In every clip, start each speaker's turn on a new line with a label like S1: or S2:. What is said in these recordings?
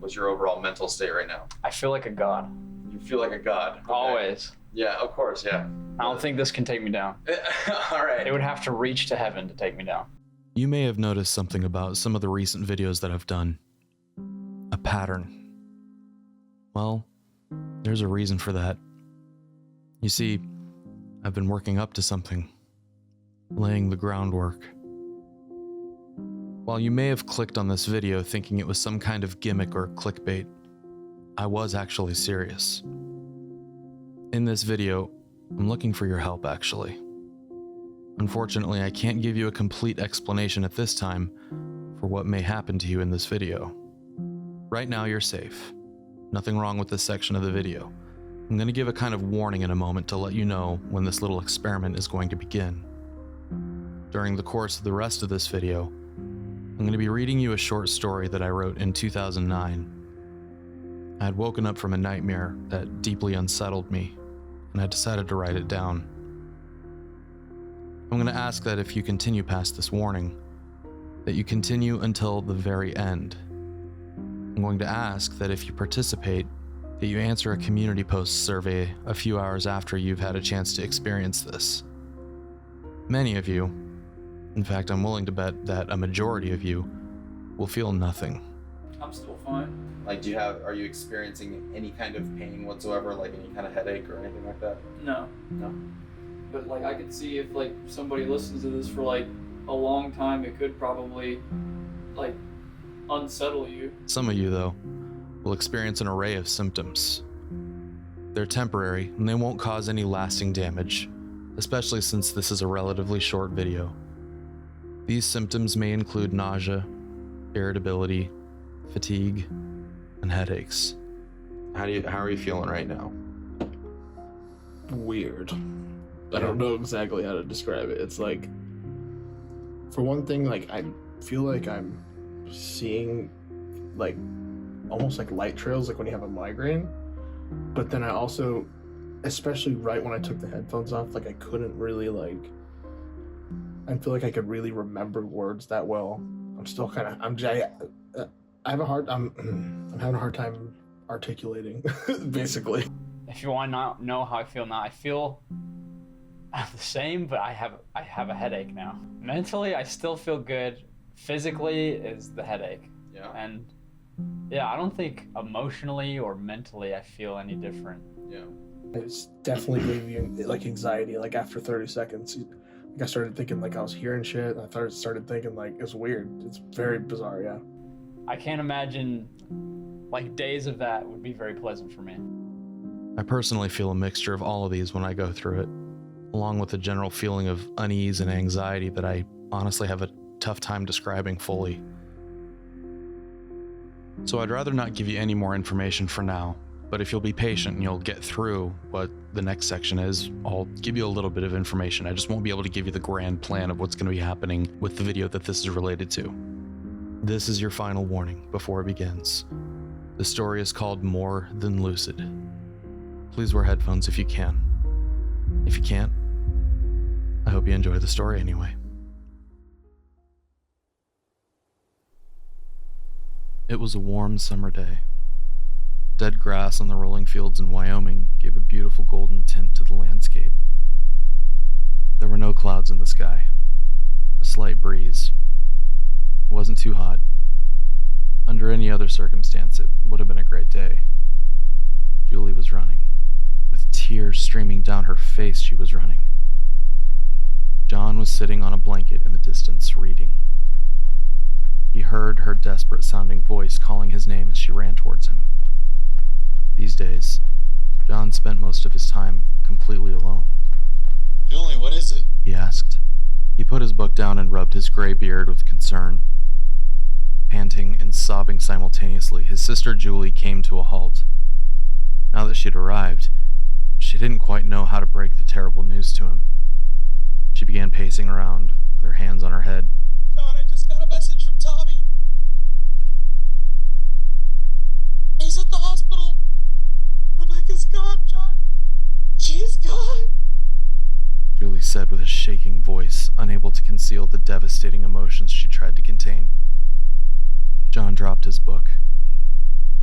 S1: What's your overall mental state right now?
S2: I feel like a god.
S1: You feel like a god. Okay.
S2: Always.
S1: Yeah, of course, yeah.
S2: I don't think this can take me down.
S1: All right.
S2: It would have to reach to heaven to take me down.
S3: You may have noticed something about some of the recent videos that I've done. A pattern. Well, there's a reason for that. You see, I've been working up to something. Laying the groundwork. While you may have clicked on this video thinking it was some kind of gimmick or clickbait, I was actually serious. In this video, I'm looking for your help actually. Unfortunately, I can't give you a complete explanation at this time for what may happen to you in this video. Right now you're safe. Nothing wrong with this section of the video. I'm going to give a kind of warning in a moment to let you know when this little experiment is going to begin. During the course of the rest of this video, I'm going to be reading you a short story that I wrote in 2009. I had woken up from a nightmare that deeply unsettled me, and I decided to write it down. I'm going to ask that if you continue past this warning, that you continue until the very end. I'm going to ask that if you participate, that you answer a community post survey a few hours after you've had a chance to experience this. Many of you, in fact, I'm willing to bet that a majority of you, will feel nothing.
S2: I'm still fine.
S1: Like, are you experiencing any kind of pain whatsoever, like any kind of headache or anything like that?
S4: No.
S1: No?
S4: But like I could see if like somebody listens to this for like a long time, it could probably like unsettle you.
S3: Some of you, though, will experience an array of symptoms. They're temporary and they won't cause any lasting damage, especially since this is a relatively short video. These symptoms may include nausea, irritability, fatigue, and headaches.
S1: How are you feeling right now?
S5: Weird. I don't know exactly how to describe it. It's like, for one thing, like I feel like I'm seeing like almost like light trails, like when you have a migraine. But then I also, especially right when I took the headphones off, like I couldn't really I feel like I could really remember words that well. I'm still kind of, I'm having a hard time articulating, basically.
S2: If you want to know how I feel now, I feel the same, but I have a headache now. Mentally, I still feel good. Physically is the headache.
S1: Yeah.
S2: And yeah, I don't think emotionally or mentally I feel any different.
S1: Yeah.
S5: It's definitely gave you like anxiety, like after 30 seconds. Like I started thinking like I was hearing shit. I started thinking like it's weird. It's very bizarre, yeah.
S2: I can't imagine like days of that would be very pleasant for me.
S3: I personally feel a mixture of all of these when I go through it, along with a general feeling of unease and anxiety that I honestly have a tough time describing fully. So I'd rather not give you any more information for now, but if you'll be patient and you'll get through what the next section is, I'll give you a little bit of information. I just won't be able to give you the grand plan of what's going to be happening with the video that this is related to. This is your final warning before it begins. The story is called More Than Lucid. Please wear headphones if you can. If you can't, I hope you enjoy the story anyway. It was a warm summer day. Dead grass on the rolling fields in Wyoming gave a beautiful golden tint to the landscape. There were no clouds in the sky. A slight breeze. It wasn't too hot. Under any other circumstance, it would have been a great day. Julie was running. With tears streaming down her face, she was running. John was sitting on a blanket in the distance, reading. He heard her desperate-sounding voice calling his name as she ran towards him. These days, John spent most of his time completely alone.
S6: Julie, what is it?
S3: He asked. He put his book down and rubbed his gray beard with concern. Panting and sobbing simultaneously, his sister Julie came to a halt. Now that she'd arrived, she didn't quite know how to break the terrible news to him. She began pacing around with her hands on her head.
S6: John, I just got a message from Tommy. He's at the hospital. Rebecca's gone, John. She's gone.
S3: Julie said with a shaking voice, unable to conceal the devastating emotions she tried to contain. John dropped his book.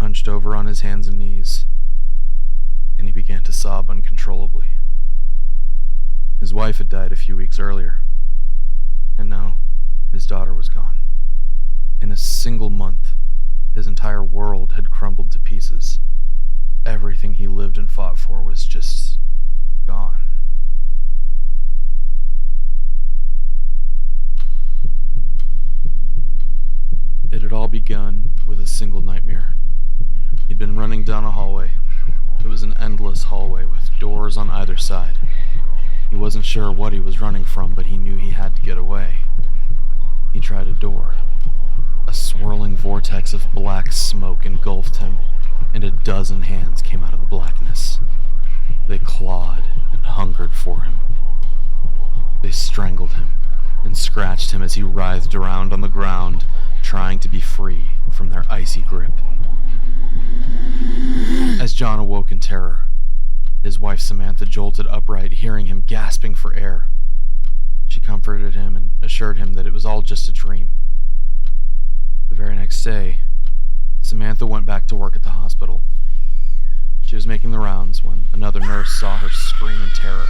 S3: hunched over on his hands and knees, and he began to sob uncontrollably. His wife had died a few weeks earlier, and now his daughter was gone. In a single month, his entire world had crumbled to pieces. Everything he lived and fought for was just gone. It had all begun with a single nightmare. He'd been running down a hallway. It was an endless hallway with doors on either side. He wasn't sure what he was running from, but he knew he had to get away. He tried a door. A swirling vortex of black smoke engulfed him, and a dozen hands came out of the blackness. They clawed and hungered for him. They strangled him and scratched him as he writhed around on the ground, trying to be free from their icy grip. As John awoke in terror, his wife Samantha jolted upright, hearing him gasping for air. She comforted him and assured him that it was all just a dream. The very next day, Samantha went back to work at the hospital. She was making the rounds when another nurse saw her scream in terror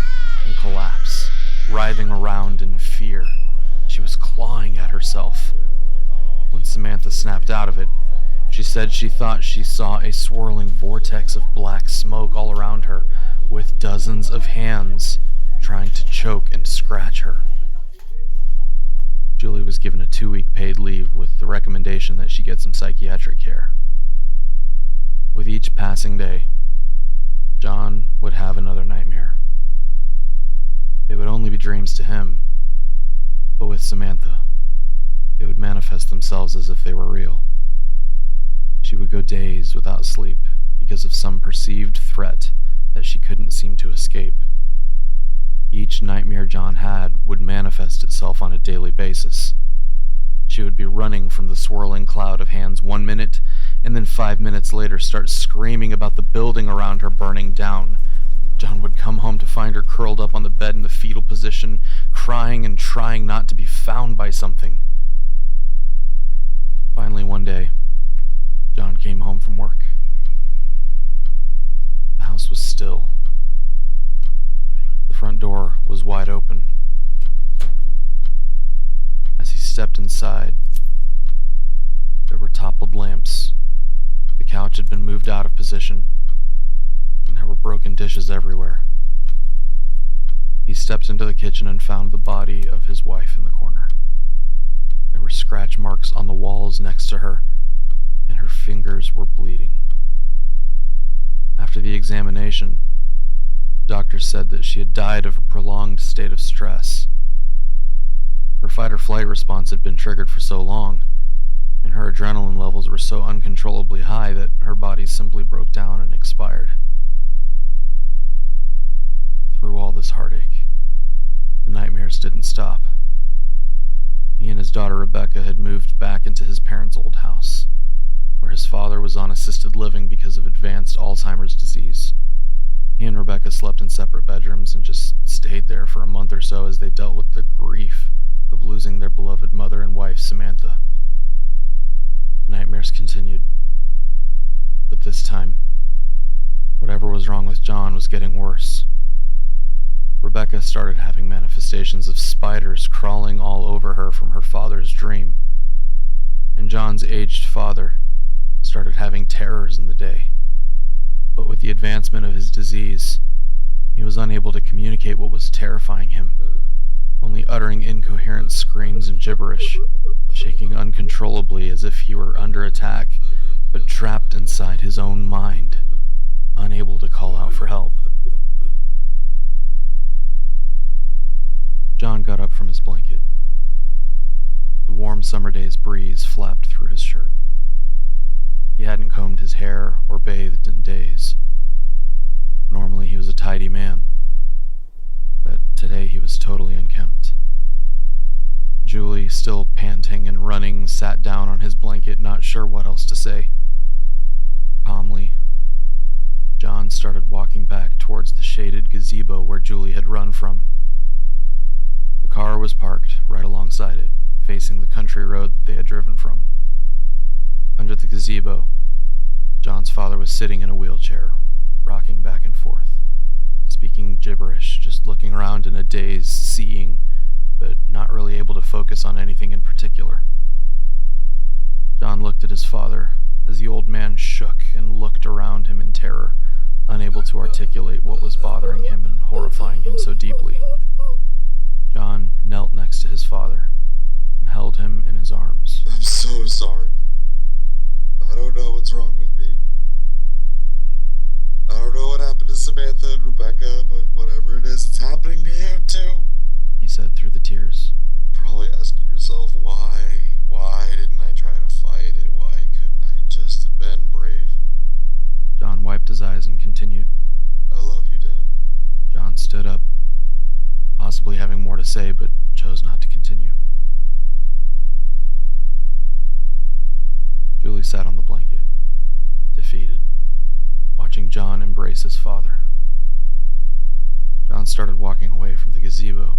S3: and collapse, writhing around in fear. She was clawing at herself. When Samantha snapped out of it, she said she thought she saw a swirling vortex of black smoke all around her, with dozens of hands trying to choke and scratch her. Julie was given a 2-week paid leave with the recommendation that she get some psychiatric care. With each passing day, John would have another nightmare. They would only be dreams to him, but with Samantha, they would manifest themselves as if they were real. She would go days without sleep because of some perceived threat that she couldn't seem to escape. Each nightmare John had would manifest itself on a daily basis. She would be running from the swirling cloud of hands 1 minute, and then 5 minutes later start screaming about the building around her burning down. John would come home to find her curled up on the bed in the fetal position, crying and trying not to be found by something. Finally, one day, John came home from work. The house was still. The front door was wide open. As he stepped inside, there were toppled lamps. The couch had been moved out of position, and there were broken dishes everywhere. He stepped into the kitchen and found the body of his wife in the corner. There were scratch marks on the walls next to her, and her fingers were bleeding. After the examination, the doctor said that she had died of a prolonged state of stress. Her fight-or-flight response had been triggered for so long, and her adrenaline levels were so uncontrollably high that her body simply broke down and expired. Through all this heartache, the nightmares didn't stop. He and his daughter Rebecca had moved back into his parents' old house, where his father was on assisted living because of advanced Alzheimer's disease. He and Rebecca slept in separate bedrooms and just stayed there for a month or so as they dealt with the grief of losing their beloved mother and wife, Samantha. The nightmares continued, but this time, whatever was wrong with John was getting worse. Rebecca started having manifestations of spiders crawling all over her from her father's dream, and John's aged father started having terrors in the day. But with the advancement of his disease, he was unable to communicate what was terrifying him, only uttering incoherent screams and gibberish, shaking uncontrollably as if he were under attack, but trapped inside his own mind, unable to call out for help. John got up from his blanket. The warm summer day's breeze flapped through his shirt. He hadn't combed his hair or bathed in days. Normally he was a tidy man, but today he was totally unkempt. Julie, still panting and running, sat down on his blanket, not sure what else to say. Calmly, John started walking back towards the shaded gazebo where Julie had run from. The car was parked right alongside it, facing the country road that they had driven from. Under the gazebo, John John's father was sitting in a wheelchair, rocking back and forth, speaking gibberish, just looking around in a daze, seeing, but not really able to focus on anything in particular. John looked at his father as the old man shook and looked around him in terror, unable to articulate what was bothering him and horrifying him so deeply. John knelt next to his father and held him in his arms.
S6: I'm so sorry. I don't know what's wrong with me. I don't know what happened to Samantha and Rebecca, but whatever it is, it's happening to you too.
S3: He said through the tears.
S6: You're probably asking yourself, why didn't I try to fight it? Why couldn't I just have been brave?
S3: John wiped his eyes and continued.
S6: I love you, Dad.
S3: John stood up, possibly having more to say, but chose not to continue. Julie sat on the blanket, defeated, watching John embrace his father. John started walking away from the gazebo.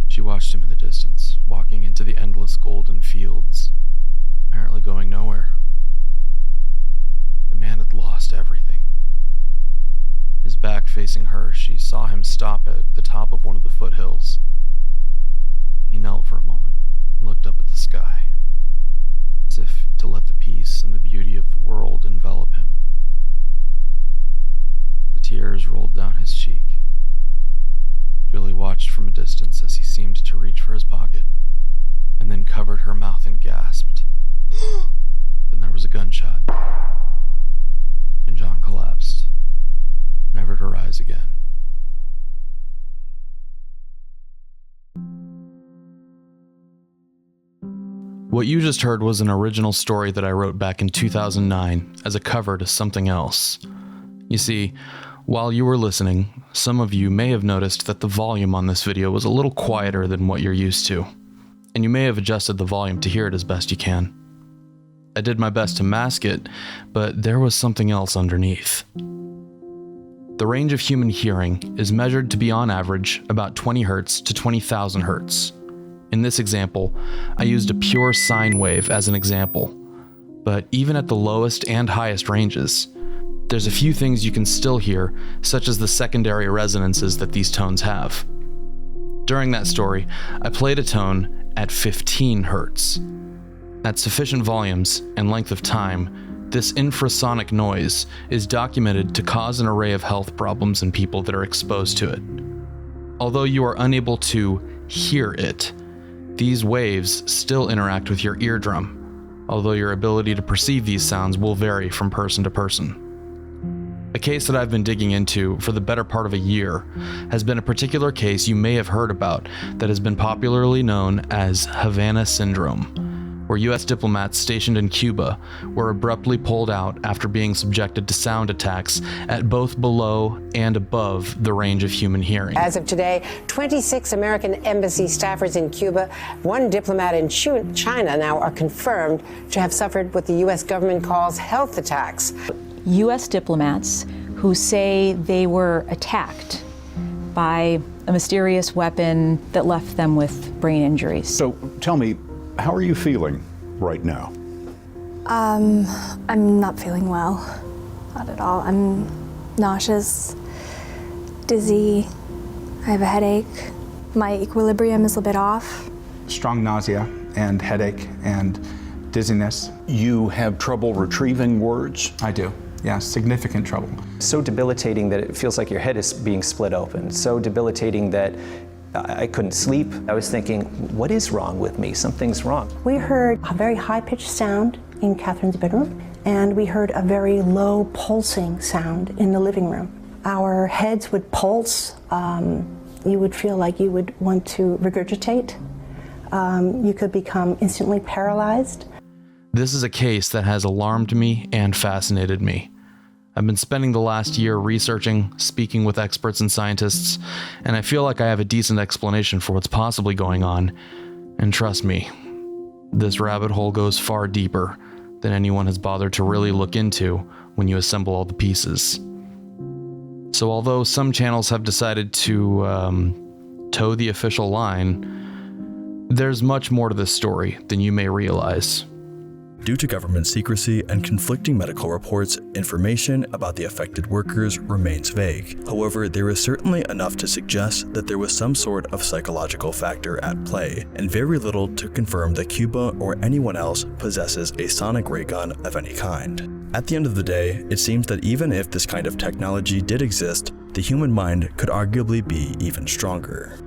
S3: She watched him in the distance, walking into the endless golden fields, apparently going nowhere. The man had lost everything. His back facing her, she saw him stop at the top of one of the foothills. He knelt for a moment and looked up at the sky, as if to let the peace and the beauty of the world envelop him. The tears rolled down his cheek. Julie watched from a distance as he seemed to reach for his pocket, and then covered her mouth and gasped. Then there was a gunshot, and John collapsed, never to rise again. What you just heard was an original story that I wrote back in 2009 as a cover to something else. You see, while you were listening, some of you may have noticed that the volume on this video was a little quieter than what you're used to, and you may have adjusted the volume to hear it as best you can. I did my best to mask it, but there was something else underneath. The range of human hearing is measured to be on average about 20 Hz to 20,000 Hz. In this example, I used a pure sine wave as an example, but even at the lowest and highest ranges, there's a few things you can still hear, such as the secondary resonances that these tones have. During that story, I played a tone at 15 Hz. At sufficient volumes and length of time, this infrasonic noise is documented to cause an array of health problems in people that are exposed to it. Although you are unable to hear it, these waves still interact with your eardrum, although your ability to perceive these sounds will vary from person to person. A case that I've been digging into for the better part of a year has been a particular case you may have heard about that has been popularly known as Havana syndrome, where US diplomats stationed in Cuba were abruptly pulled out after being subjected to sound attacks at both below and above the range of human hearing.
S7: As of today, 26 American embassy staffers in Cuba, one diplomat in China now are confirmed to have suffered what the US government calls health attacks.
S8: U.S. diplomats who say they were attacked by a mysterious weapon that left them with brain injuries.
S9: So tell me, how are you feeling right now?
S10: I'm not feeling well. Not at all. I'm nauseous, dizzy, I have a headache. My equilibrium is a bit off.
S11: Strong nausea and headache and dizziness.
S9: You have trouble retrieving words?
S11: I do. Yeah, significant trouble.
S12: So debilitating that it feels like your head is being split open. So debilitating that I couldn't sleep. I was thinking, what is wrong with me? Something's wrong.
S13: We heard a very high-pitched sound in Catherine's bedroom, and we heard a very low pulsing sound in the living room. Our heads would pulse. You would feel like you would want to regurgitate. You could become instantly paralyzed.
S3: This is a case that has alarmed me and fascinated me. I've been spending the last year researching, speaking with experts and scientists, and I feel like I have a decent explanation for what's possibly going on. And trust me, this rabbit hole goes far deeper than anyone has bothered to really look into when you assemble all the pieces. So although some channels have decided to toe the official line, there's much more to this story than you may realize.
S14: Due to government secrecy and conflicting medical reports, information about the affected workers remains vague. However, there is certainly enough to suggest that there was some sort of psychological factor at play, and very little to confirm that Cuba or anyone else possesses a sonic ray gun of any kind. At the end of the day, it seems that even if this kind of technology did exist, the human mind could arguably be even stronger.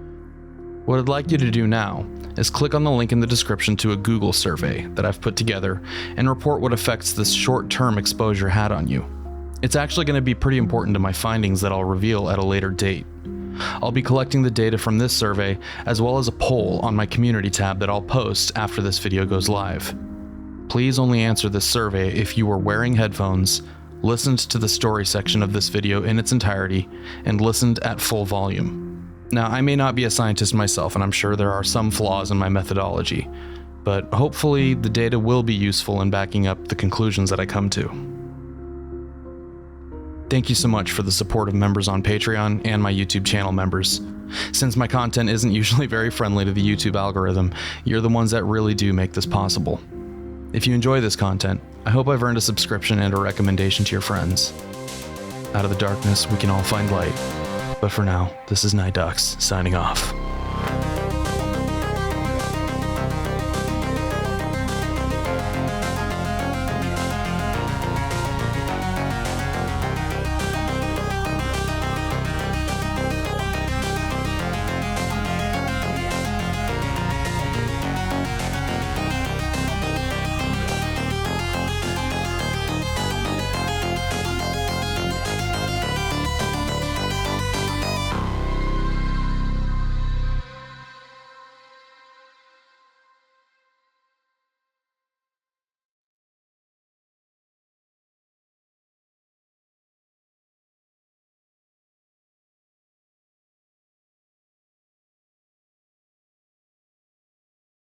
S3: What I'd like you to do now is click on the link in the description to a Google survey that I've put together and report what effects this short-term exposure had on you. It's actually going to be pretty important to my findings that I'll reveal at a later date. I'll be collecting the data from this survey as well as a poll on my community tab that I'll post after this video goes live. Please only answer this survey if you were wearing headphones, listened to the story section of this video in its entirety, and listened at full volume. Now, I may not be a scientist myself, and I'm sure there are some flaws in my methodology, but hopefully the data will be useful in backing up the conclusions that I come to. Thank you so much for the support of members on Patreon and my YouTube channel members. Since my content isn't usually very friendly to the YouTube algorithm, you're the ones that really do make this possible. If you enjoy this content, I hope I've earned a subscription and a recommendation to your friends. Out of the darkness, we can all find light. But for now, this is NightDocs signing off.